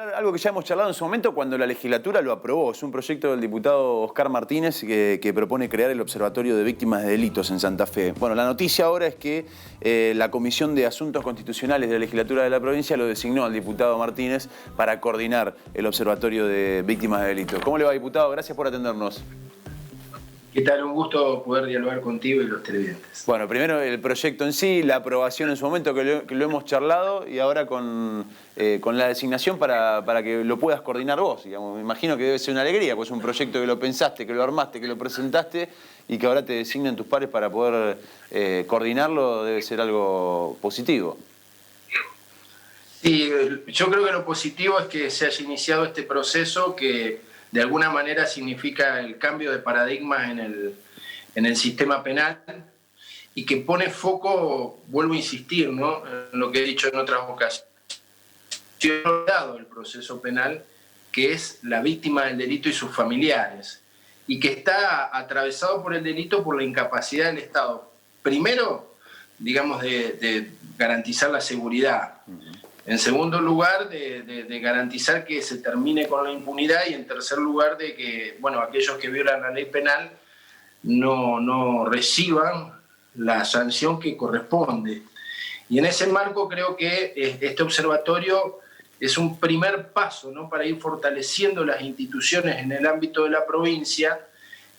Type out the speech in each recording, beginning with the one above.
Algo que ya hemos charlado en su momento cuando la legislatura lo aprobó. Es un proyecto del diputado Oscar Martínez que propone crear el Observatorio de Víctimas de Delitos en Santa Fe. Bueno, la noticia ahora es que la Comisión de Asuntos Constitucionales de la legislatura de la provincia lo designó al diputado Martínez para coordinar el Observatorio de Víctimas de Delitos. ¿Cómo le va, diputado? Gracias por atendernos. ¿Qué tal? Un gusto poder dialogar contigo y los televidentes. Bueno, primero el proyecto en sí, la aprobación en su momento que lo hemos charlado y ahora con la designación para que lo puedas coordinar vos. Digamos. Me imagino que debe ser una alegría, pues es un proyecto que lo pensaste, que lo armaste, que lo presentaste y que ahora te designen tus pares para poder coordinarlo, debe ser algo positivo. Sí, yo creo que lo positivo es que se haya iniciado este proceso que de alguna manera significa el cambio de paradigma en el sistema penal y que pone foco, vuelvo a insistir, ¿no?, en lo que he dicho en otras ocasiones, dado el proceso penal, que es la víctima del delito y sus familiares, y que está atravesado por el delito por la incapacidad del Estado. Primero, digamos, de garantizar la seguridad. En segundo lugar, de garantizar que se termine con la impunidad y en tercer lugar, de que aquellos que violan la ley penal no reciban la sanción que corresponde. Y en ese marco creo que este observatorio es un primer paso, ¿no?, para ir fortaleciendo las instituciones en el ámbito de la provincia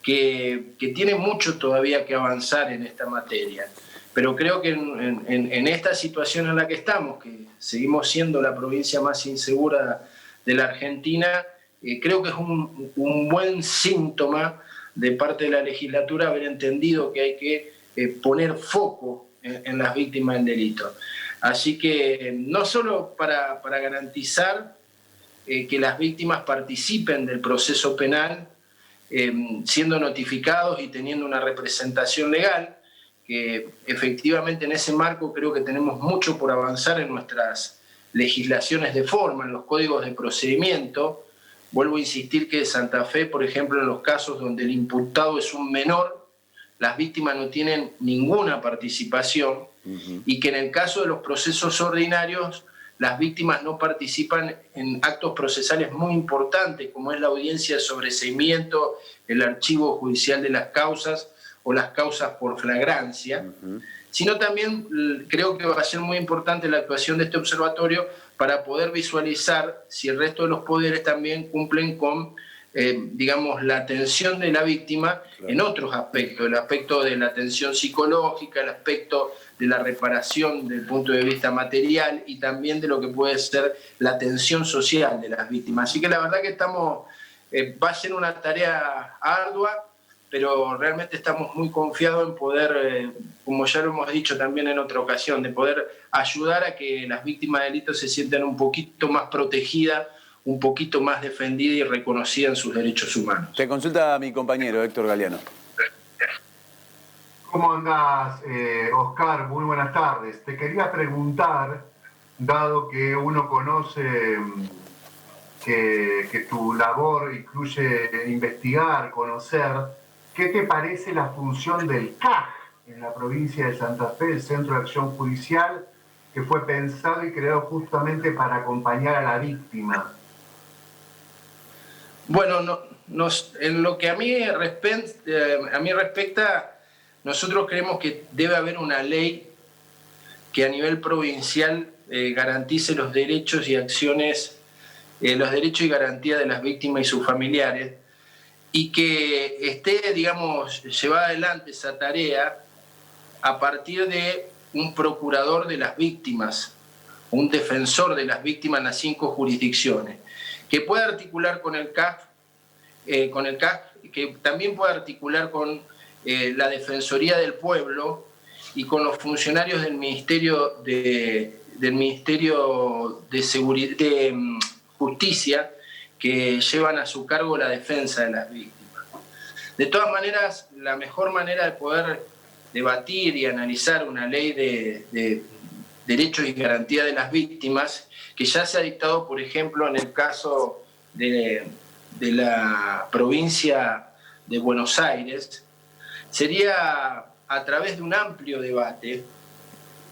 que tiene mucho todavía que avanzar en esta materia. Pero creo que en esta situación en la que estamos, que seguimos siendo la provincia más insegura de la Argentina, creo que es un buen síntoma de parte de la legislatura haber entendido que hay que poner foco en las víctimas del delito. Así que no solo para garantizar que las víctimas participen del proceso penal, siendo notificados y teniendo una representación legal, que efectivamente en ese marco creo que tenemos mucho por avanzar en nuestras legislaciones de forma, en los códigos de procedimiento. Vuelvo a insistir que en Santa Fe, por ejemplo, en los casos donde el imputado es un menor, las víctimas no tienen ninguna participación y que en el caso de los procesos ordinarios las víctimas no participan en actos procesales muy importantes como es la audiencia de sobreseimiento, el archivo judicial de las causas o las causas por flagrancia, sino también creo que va a ser muy importante la actuación de este observatorio para poder visualizar si el resto de los poderes también cumplen con, digamos, la atención de la víctima en otros aspectos, el aspecto de la atención psicológica, el aspecto de la reparación desde el punto de vista material y también de lo que puede ser la atención social de las víctimas. Así que la verdad que va a ser una tarea ardua, pero realmente estamos muy confiados en poder, como ya lo hemos dicho también en otra ocasión, de poder ayudar a que las víctimas de delitos se sientan un poquito más protegidas, un poquito más defendidas y reconocidas en sus derechos humanos. Te consulta a mi compañero Héctor Galeano. ¿Cómo andás, Oscar? Muy buenas tardes. Te quería preguntar, dado que uno conoce que tu labor incluye investigar, conocer, ¿qué te parece la función del CAJ en la provincia de Santa Fe, el Centro de Acción Judicial, que fue pensado y creado justamente para acompañar a la víctima? Bueno, en lo que a mí respecta, nosotros creemos que debe haber una ley que a nivel provincial garantice los derechos y acciones, los derechos y garantías de las víctimas y sus familiares, y que esté, digamos, llevada adelante esa tarea a partir de un procurador de las víctimas, un defensor de las víctimas en las 5 jurisdicciones, que pueda articular con el CAF, que también pueda articular con la Defensoría del Pueblo y con los funcionarios del Ministerio de Justicia, que llevan a su cargo la defensa de las víctimas. De todas maneras, la mejor manera de poder debatir y analizar una ley de derechos y garantías de las víctimas, que ya se ha dictado, por ejemplo, en el caso de la provincia de Buenos Aires, sería a través de un amplio debate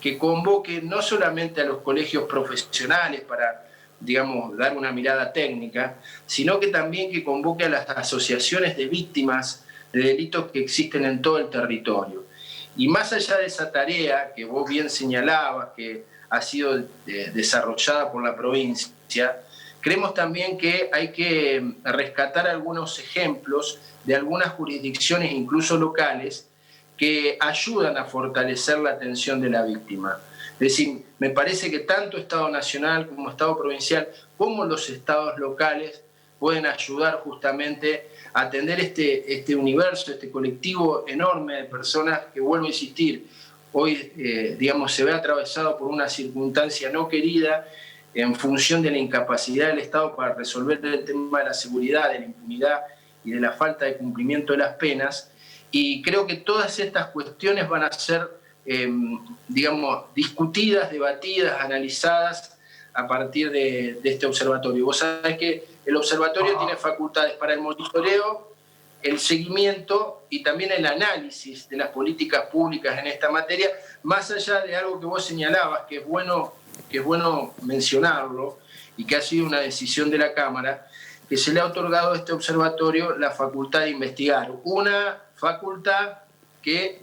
que convoque no solamente a los colegios profesionales digamos, dar una mirada técnica, sino que también que convoque a las asociaciones de víctimas de delitos que existen en todo el territorio. Y más allá de esa tarea que vos bien señalabas, que ha sido desarrollada por la provincia, creemos también que hay que rescatar algunos ejemplos de algunas jurisdicciones, incluso locales, que ayudan a fortalecer la atención de la víctima. Es decir, me parece que tanto Estado Nacional como Estado Provincial, como los estados locales, pueden ayudar justamente a atender este universo, este colectivo enorme de personas que, vuelvo a insistir, hoy digamos, se ve atravesado por una circunstancia no querida en función de la incapacidad del Estado para resolver el tema de la seguridad, de la impunidad y de la falta de cumplimiento de las penas. Y creo que todas estas cuestiones van a ser, digamos, discutidas, debatidas, analizadas a partir de este observatorio. Vos sabés que el observatorio tiene facultades para el monitoreo, el seguimiento y también el análisis de las políticas públicas en esta materia, más allá de algo que vos señalabas, que es bueno mencionarlo y que ha sido una decisión de la Cámara, que se le ha otorgado a este observatorio la facultad de investigar. Una facultad que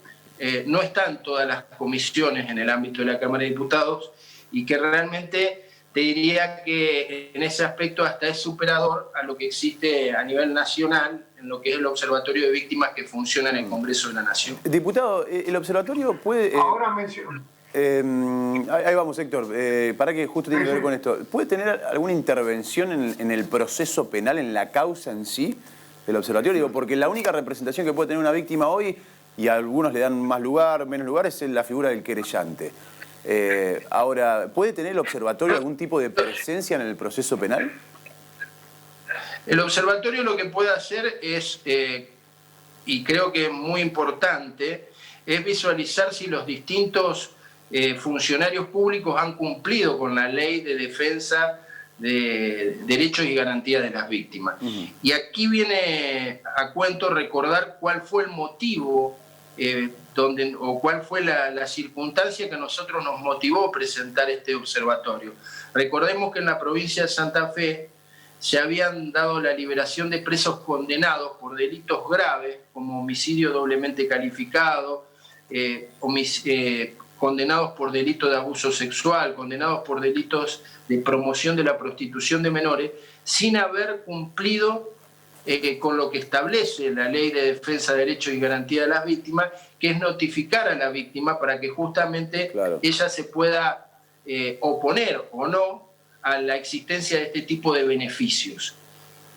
no está en todas las comisiones en el ámbito de la Cámara de Diputados y que realmente te diría que en ese aspecto hasta es superador a lo que existe a nivel nacional en lo que es el Observatorio de Víctimas que funciona en el Congreso de la Nación. Diputado, el observatorio puede... Ahora menciono. Ahí vamos, Héctor, para que justo tiene que ver con esto. ¿Puede tener alguna intervención en el proceso penal, en la causa en sí del observatorio? Digo, porque la única representación que puede tener una víctima hoy, y a algunos le dan más lugar, menos lugar, es la figura del querellante. Ahora, ¿puede tener el observatorio algún tipo de presencia en el proceso penal? El observatorio lo que puede hacer es, y creo que es muy importante, es visualizar si los distintos funcionarios públicos han cumplido con la ley de defensa de derechos y garantías de las víctimas. Y aquí viene a cuento recordar cuál fue el motivo o cuál fue la circunstancia que a nosotros nos motivó a presentar este observatorio. Recordemos que en la provincia de Santa Fe se habían dado la liberación de presos condenados por delitos graves, como homicidio doblemente calificado, condenados por delitos de abuso sexual, condenados por delitos de promoción de la prostitución de menores, sin haber cumplido con lo que establece la Ley de Defensa de Derechos y Garantía de las Víctimas, que es notificar a la víctima para que justamente ella se pueda oponer o no a la existencia de este tipo de beneficios.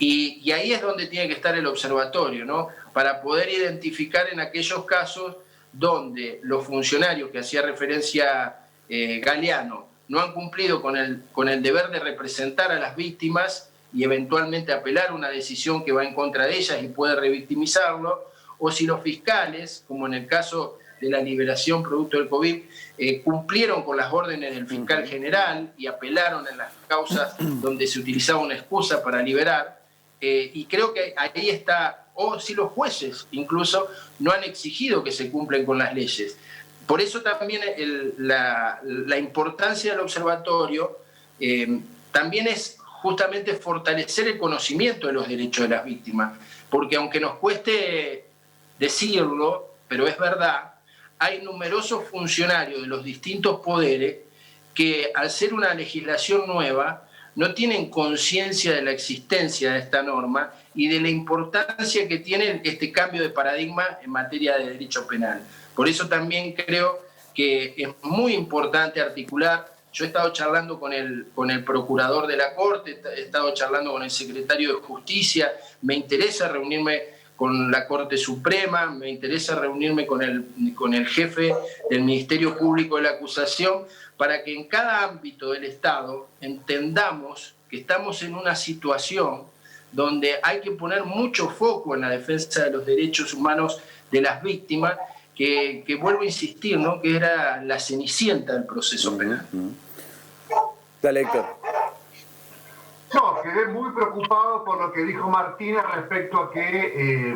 Y ahí es donde tiene que estar el observatorio, ¿no? Para poder identificar en aquellos casos donde los funcionarios que hacía referencia Galeano no han cumplido con el deber de representar a las víctimas y eventualmente apelar una decisión que va en contra de ellas y puede revictimizarlo, o si los fiscales, como en el caso de la liberación producto del COVID, cumplieron con las órdenes del fiscal general y apelaron en las causas donde se utilizaba una excusa para liberar, y creo que ahí está, o si los jueces incluso no han exigido que se cumplen con las leyes. Por eso también la importancia del observatorio también es justamente fortalecer el conocimiento de los derechos de las víctimas, porque aunque nos cueste decirlo, pero es verdad, hay numerosos funcionarios de los distintos poderes que al ser una legislación nueva no tienen conciencia de la existencia de esta norma y de la importancia que tiene este cambio de paradigma en materia de derecho penal. Por eso también creo que es muy importante articular. Yo he estado charlando con el procurador de la Corte, he estado charlando con el secretario de Justicia, me interesa reunirme con la Corte Suprema, me interesa reunirme con el jefe del Ministerio Público de la Acusación, para que en cada ámbito del Estado entendamos que estamos en una situación donde hay que poner mucho foco en la defensa de los derechos humanos de las víctimas, que vuelvo a insistir, ¿no?, que era la cenicienta del proceso penal. Dale, Héctor. No, quedé muy preocupado por lo que dijo Martínez respecto a que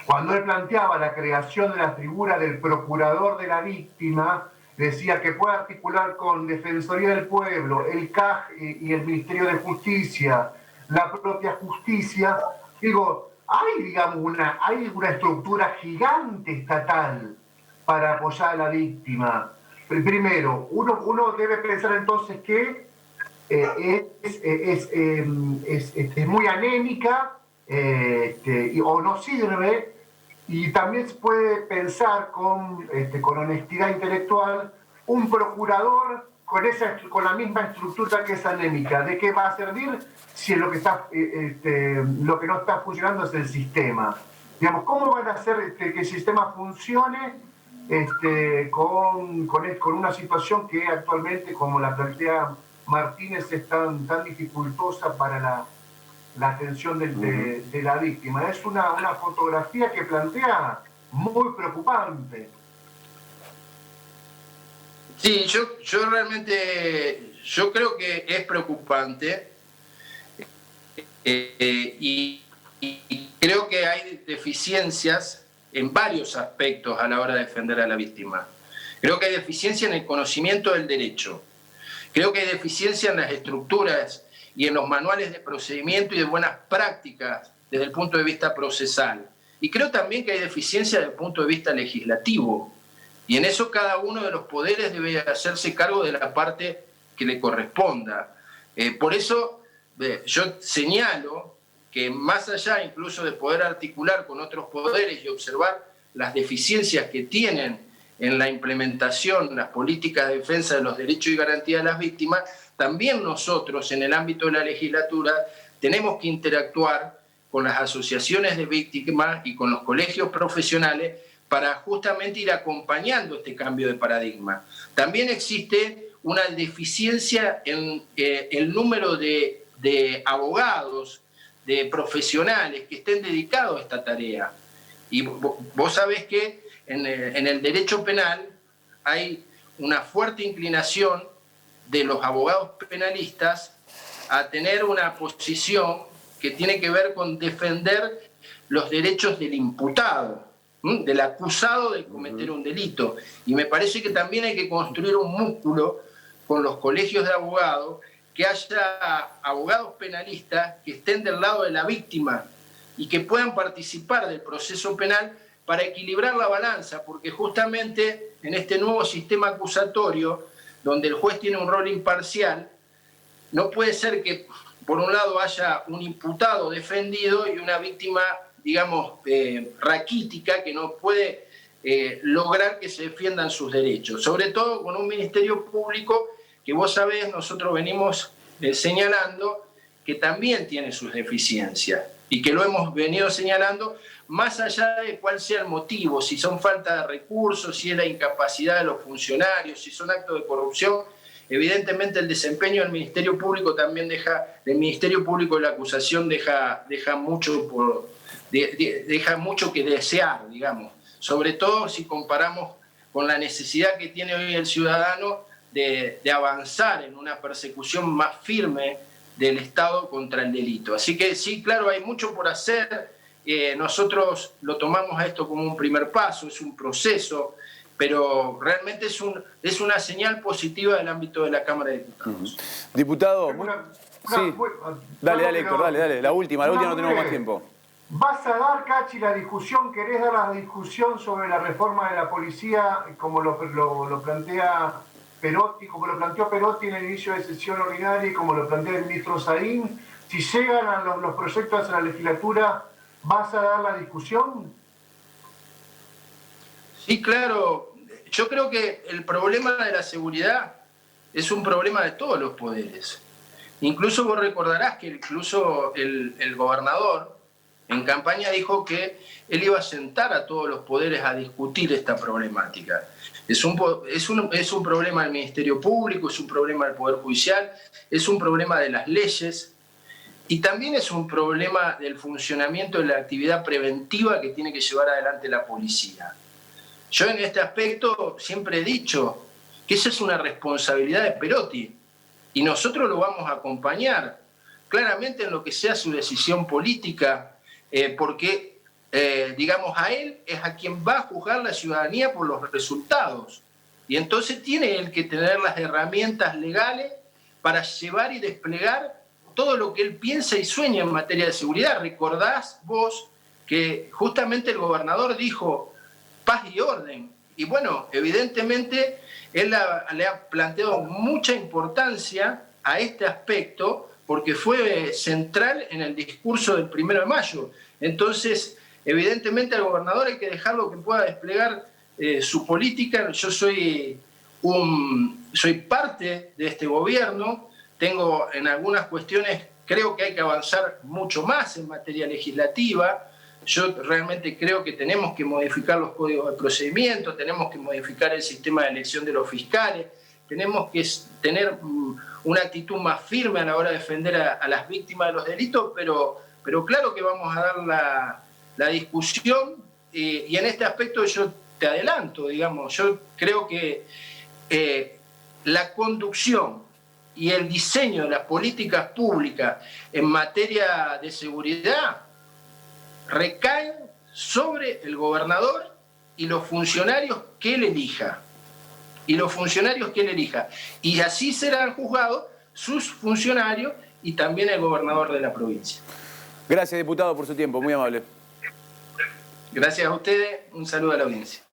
cuando él planteaba la creación de la figura del procurador de la víctima, decía que puede articular con Defensoría del Pueblo, el CAJ y el Ministerio de Justicia, la propia justicia. Digo, hay una estructura gigante estatal para apoyar a la víctima. Primero, uno debe pensar entonces que es muy anémica o no sirve, y también se puede pensar con honestidad intelectual un procurador con la misma estructura que es anémica. ¿De qué va a servir si lo que no está funcionando es el sistema? Digamos, ¿cómo van a hacer que el sistema funcione con una situación que actualmente, como la plantea Martínez, es tan dificultosa para la atención de la víctima? Es una fotografía que plantea muy preocupante. Sí, yo realmente, yo creo que es preocupante y creo que hay deficiencias en varios aspectos a la hora de defender a la víctima. Creo que hay deficiencia en el conocimiento del derecho. Creo que hay deficiencia en las estructuras y en los manuales de procedimiento y de buenas prácticas desde el punto de vista procesal. Y creo también que hay deficiencia desde el punto de vista legislativo. Y en eso cada uno de los poderes debe hacerse cargo de la parte que le corresponda. Por eso yo señalo que más allá incluso de poder articular con otros poderes y observar las deficiencias que tienen en la implementación, las políticas de defensa de los derechos y garantía de las víctimas, también nosotros en el ámbito de la legislatura tenemos que interactuar con las asociaciones de víctimas y con los colegios profesionales para justamente ir acompañando este cambio de paradigma. También existe una deficiencia en el número de abogados, de profesionales que estén dedicados a esta tarea. Y vos sabés que en el derecho penal hay una fuerte inclinación de los abogados penalistas a tener una posición que tiene que ver con defender los derechos del imputado, del acusado de cometer un delito. Y me parece que también hay que construir un músculo con los colegios de abogados, que haya abogados penalistas que estén del lado de la víctima y que puedan participar del proceso penal para equilibrar la balanza, porque justamente en este nuevo sistema acusatorio, donde el juez tiene un rol imparcial, no puede ser que por un lado haya un imputado defendido y una víctima, digamos, raquítica, que no puede lograr que se defiendan sus derechos. Sobre todo con un Ministerio Público que vos sabés, nosotros venimos señalando que también tiene sus deficiencias y que lo hemos venido señalando más allá de cuál sea el motivo, si son falta de recursos, si es la incapacidad de los funcionarios, si son actos de corrupción. Evidentemente el desempeño del Ministerio Público también del Ministerio Público de la acusación deja mucho que desear, digamos, sobre todo si comparamos con la necesidad que tiene hoy el ciudadano de avanzar en una persecución más firme del Estado contra el delito. Así que sí, claro, hay mucho por hacer. Nosotros lo tomamos a esto como un primer paso, es un proceso, pero realmente es una señal positiva del ámbito de la Cámara de Diputados. Diputado, sí. Dale, Héctor, dale. La última no tenemos más tiempo. ¿Vas a dar, Cachi, la discusión, querés dar la discusión sobre la reforma de la policía como lo plantea Perotti, como lo planteó Perotti en el inicio de sesión ordinaria y como lo plantea el ministro Saín? Si llegan a los proyectos a la legislatura, ¿vas a dar la discusión? Sí, claro. Yo creo que el problema de la seguridad es un problema de todos los poderes. Incluso vos recordarás que incluso el gobernador en campaña dijo que él iba a sentar a todos los poderes a discutir esta problemática. Es un problema del Ministerio Público, es un problema del Poder Judicial, es un problema de las leyes y también es un problema del funcionamiento de la actividad preventiva que tiene que llevar adelante la policía. Yo en este aspecto siempre he dicho que esa es una responsabilidad de Perotti y nosotros lo vamos a acompañar claramente en lo que sea su decisión política, porque, digamos, a él es a quien va a juzgar la ciudadanía por los resultados. Y entonces tiene él que tener las herramientas legales para llevar y desplegar todo lo que él piensa y sueña en materia de seguridad. Recordás vos que justamente el gobernador dijo paz y orden. Y bueno, evidentemente él le ha planteado mucha importancia a este aspecto porque fue central en el discurso del 1 de mayo. Entonces, evidentemente al gobernador hay que dejarlo que pueda desplegar su política. Yo soy parte de este gobierno, tengo en algunas cuestiones, creo que hay que avanzar mucho más en materia legislativa. Yo realmente creo que tenemos que modificar los códigos de procedimiento, tenemos que modificar el sistema de elección de los fiscales, tenemos que tener una actitud más firme a la hora de defender a las víctimas de los delitos, pero claro que vamos a dar la discusión y en este aspecto yo te adelanto, digamos, yo creo que la conducción y el diseño de las políticas públicas en materia de seguridad recaen sobre el gobernador y los funcionarios que él elija. Y así serán juzgados sus funcionarios y también el gobernador de la provincia. Gracias, diputado, por su tiempo. Muy amable. Gracias a ustedes. Un saludo a la audiencia.